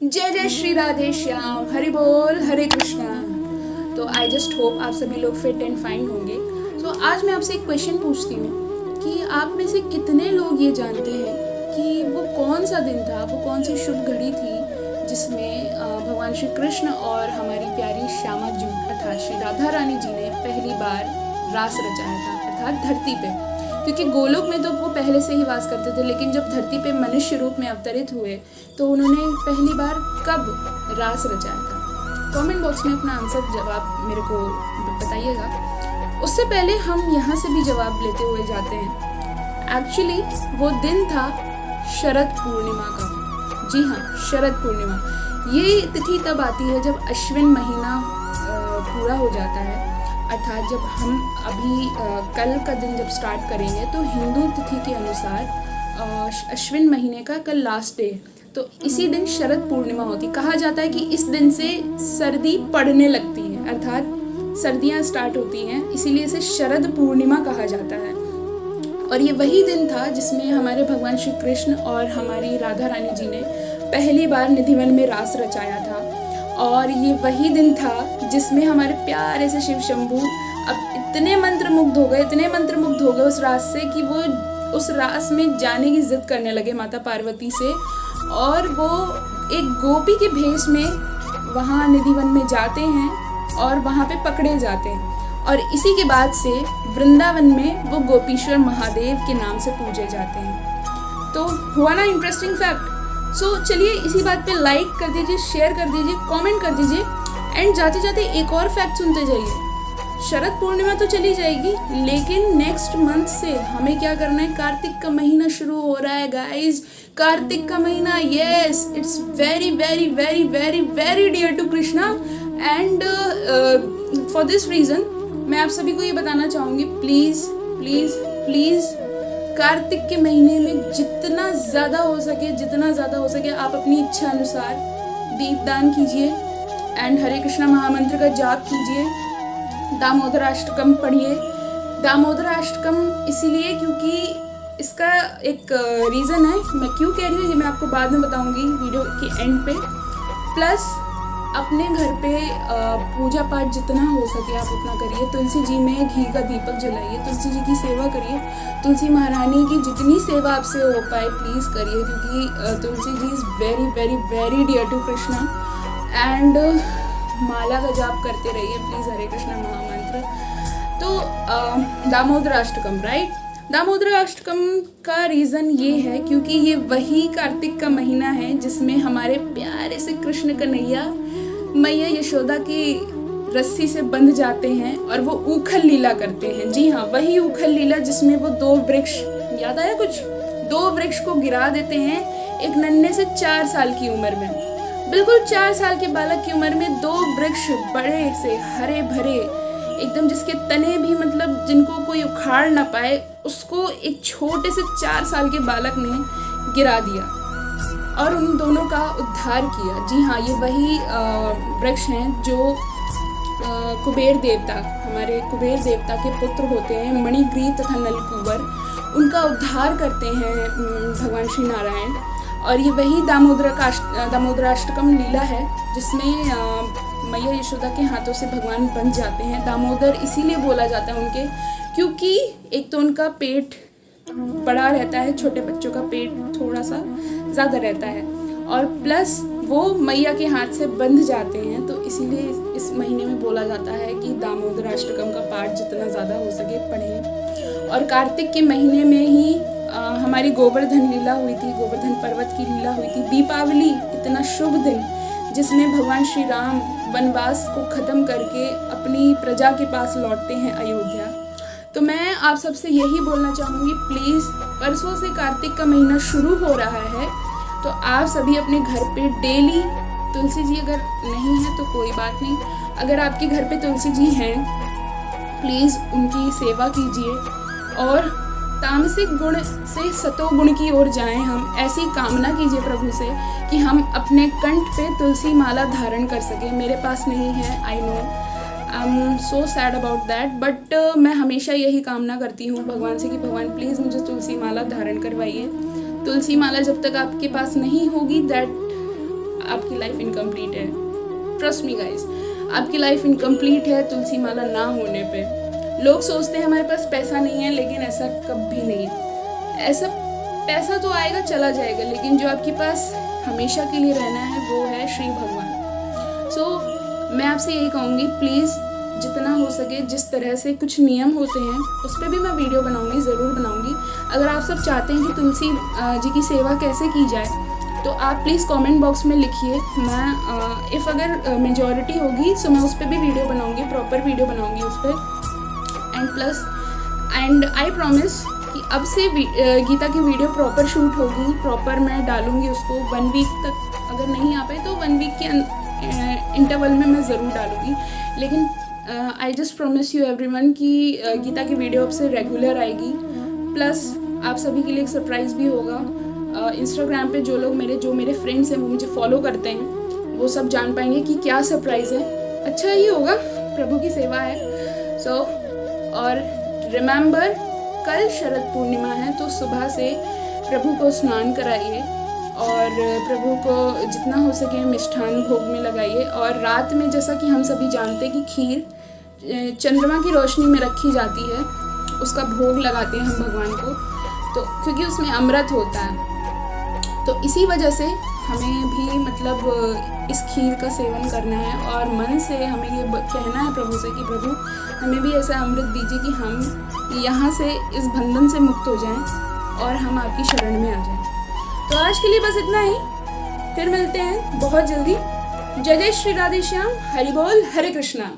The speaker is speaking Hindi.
जय जय श्री राधे श्याम, हरि बोल, हरे कृष्णा। तो आई जस्ट होप आप सभी लोग फिट एंड फाइन होंगे। तो आज मैं आपसे एक क्वेश्चन पूछती हूँ कि आप में से कितने लोग ये जानते हैं कि वो कौन सा दिन था, वो कौन सी शुभ घड़ी थी जिसमें भगवान श्री कृष्ण और हमारी प्यारी श्यामा जी अर्थात श्री राधा रानी जी ने पहली बार रास रचाया था, अर्थात धरती पे। क्योंकि गोलोक में तो वो पहले से ही वास करते थे, लेकिन जब धरती पे मनुष्य रूप में अवतरित हुए तो उन्होंने पहली बार कब रास रचाया था। कमेंट बॉक्स में अपना आंसर जवाब मेरे को बताइएगा। उससे पहले हम यहाँ से भी जवाब लेते हुए जाते हैं। एक्चुअली वो दिन था शरद पूर्णिमा का। जी हाँ, शरद पूर्णिमा। ये तिथि तब आती है जब अश्विन महीना पूरा हो जाता है, अर्थात जब हम अभी कल का दिन जब स्टार्ट करेंगे तो हिंदू तिथि के अनुसार अश्विन महीने का कल लास्ट डे, तो इसी दिन शरद पूर्णिमा होती। कहा जाता है कि इस दिन से सर्दी पड़ने लगती है, अर्थात सर्दियां स्टार्ट होती हैं, इसीलिए इसे शरद पूर्णिमा कहा जाता है। और ये वही दिन था जिसमें हमारे भगवान श्री कृष्ण और हमारी राधा रानी जी ने पहली बार निधिवन में रास रचाया था। और ये वही दिन था जिसमें हमारे प्यारे से शिव शंभू अब इतने मंत्रमुग्ध हो गए उस रास से कि वो उस रास में जाने की जिद करने लगे माता पार्वती से, और वो एक गोपी के भेष में वहाँ निधिवन में जाते हैं और वहाँ पे पकड़े जाते हैं। और इसी के बाद से वृंदावन में वो गोपीश्वर महादेव के नाम से पूजे जाते हैं। तो हुआ ना इंटरेस्टिंग फैक्ट। सो चलिए इसी बात पे लाइक कर दीजिए, शेयर कर दीजिए, कमेंट कर दीजिए, एंड जाते जाते एक और फैक्ट सुनते जाइए। शरद पूर्णिमा तो चली जाएगी, लेकिन नेक्स्ट मंथ से हमें क्या करना है, कार्तिक का महीना शुरू हो रहा है गाइज। कार्तिक का महीना, yes, it's very very very very very dear to Krishna. And for this reason मैं आप सभी को ये बताना चाहूँगी, प्लीज़ प्लीज़ प्लीज़ कार्तिक के महीने में जितना ज़्यादा हो सके आप अपनी इच्छा अनुसार दीपदान कीजिए एंड हरे कृष्णा महामंत्र का जाप कीजिए। दामोदराष्टकम पढ़िए। दामोदराष्टकम इसीलिए क्योंकि इसका एक रीज़न है, मैं क्यों कह रही हूँ ये मैं आपको बाद में बताऊँगी वीडियो के एंड पे। प्लस अपने घर पे पूजा पाठ जितना हो सके आप उतना करिए। तुलसी जी में घी का दीपक जलाइए, तुलसी जी की सेवा करिए, तुलसी महारानी की जितनी सेवा आपसे हो पाए प्लीज़ करिए, क्योंकि Tulsi ji is very very very dear to Krishna. And माला का जाप करते रहिए प्लीज़, हरे कृष्णा महामंत्र। तो दामोदराष्टकम, राइट। दामोदराष्टकम का रीज़न ये है क्योंकि ये वही कार्तिक का महीना है जिसमें हमारे प्यारे से कृष्ण कन्हैया मैया यशोदा की रस्सी से बंध जाते हैं और वो उखल लीला करते हैं। जी हाँ, वही उखल लीला जिसमें वो दो वृक्ष, याद आया कुछ, दो वृक्ष को गिरा देते हैं एक नन्हे से 4 साल की उम्र में। बिल्कुल 4 साल के बालक की उम्र में 2 वृक्ष बड़े से हरे भरे एकदम, जिसके तने भी मतलब जिनको कोई उखाड़ ना पाए, उसको एक छोटे से 4 साल के बालक ने गिरा दिया और उन दोनों का उद्धार किया। जी हाँ, ये वही वृक्ष हैं जो कुबेर देवता, हमारे कुबेर देवता के पुत्र होते हैं, मणिग्रीव तथा नलकूबर, उनका उद्धार करते हैं भगवान श्री नारायण। और ये वही दामोदराष्टकम लीला है जिसमें मैया यशोदा के हाथों से भगवान बन जाते हैं। दामोदर इसीलिए बोला जाता है उनके, क्योंकि एक तो उनका पेट बड़ा रहता है, छोटे बच्चों का पेट थोड़ा सा ज़्यादा रहता है, और प्लस वो मैया के हाथ से बंध जाते हैं, तो इसीलिए इस महीने में बोला जाता है कि दामोदराष्टकम का पाठ जितना ज़्यादा हो सके पढ़ें। और कार्तिक के महीने में ही हमारी गोवर्धन लीला हुई थी, गोवर्धन पर्वत की लीला हुई थी। दीपावली, इतना शुभ दिन जिसमें भगवान श्री राम वनवास को ख़त्म करके अपनी प्रजा के पास लौटते हैं अयोध्या। तो मैं आप सबसे यही बोलना चाहूँगी, प्लीज़, परसों से कार्तिक का महीना शुरू हो रहा है, तो आप सभी अपने घर पे डेली, तुलसी जी अगर नहीं है तो कोई बात नहीं, अगर आपके घर पे तुलसी जी हैं प्लीज़ उनकी सेवा कीजिए और तामसिक गुण से सतोगुण की ओर जाएं। हम ऐसी कामना कीजिए प्रभु से कि हम अपने कंठ पे तुलसी माला धारण कर सकें। मेरे पास नहीं है, I know, I am so sad about that, but मैं हमेशा यही कामना करती हूँ भगवान से कि भगवान प्लीज़ मुझे तुलसी माला धारण करवाइए। तुलसी माला जब तक आपके पास नहीं होगी, दैट आपकी लाइफ इनकम्प्लीट है। ट्रस्ट मी गाइस, आपकी लाइफ इनकम्प्लीट है तुलसी माला ना होने पे। लोग सोचते हैं हमारे पास पैसा नहीं है, लेकिन ऐसा कभी नहीं है। ऐसा पैसा तो आएगा चला जाएगा, लेकिन जो आपके पास हमेशा के लिए रहना है वो है श्री भगवान। सो मैं आपसे यही कहूँगी, प्लीज़ जितना हो सके, जिस तरह से कुछ नियम होते हैं उस पर भी मैं वीडियो बनाऊँगी, ज़रूर बनाऊँगी। अगर आप सब चाहते हैं कि तुलसी जी की सेवा कैसे की जाए तो आप प्लीज़ कमेंट बॉक्स में लिखिए। मैं इफ़ अगर मेजॉरिटी होगी तो मैं उस पर भी वीडियो बनाऊँगी, प्रॉपर वीडियो बनाऊँगी उस पर। एंड आई प्रॉमिस कि अब से गीता की वीडियो प्रॉपर शूट होगी, प्रॉपर मैं डालूँगी उसको। 1 वीक तक अगर नहीं आ पाए तो 1 वीक के इंटरवल में मैं ज़रूर डालूँगी। लेकिन I just promise you everyone कि गीता की वीडियो अब से रेगुलर आएगी। प्लस आप सभी के लिए एक सरप्राइज़ भी होगा। इंस्टाग्राम पे जो मेरे फ्रेंड्स हैं वो मुझे फॉलो करते हैं, वो सब जान पाएंगे कि क्या सरप्राइज़ है। अच्छा ही होगा, प्रभु की सेवा है। सो और रिमेंबर, कल शरद पूर्णिमा है तो सुबह से प्रभु को स्नान कराइए और प्रभु को जितना हो सके मिष्ठान भोग में लगाइए। और रात में जैसा कि हम सभी जानते हैं कि खीर चंद्रमा की रोशनी में रखी जाती है, उसका भोग लगाते हैं हम भगवान को, तो क्योंकि उसमें अमृत होता है। तो इसी वजह से हमें भी मतलब इस खीर का सेवन करना है और मन से हमें ये कहना है प्रभु से कि प्रभु हमें भी ऐसा अमृत दीजिए कि हम यहाँ से इस बंधन से मुक्त हो जाएं और हम आपकी शरण में आ जाएं। तो आज के लिए बस इतना ही, फिर मिलते हैं बहुत जल्दी। जय जय श्री राधे श्याम। हरि बोल, हरे कृष्णा।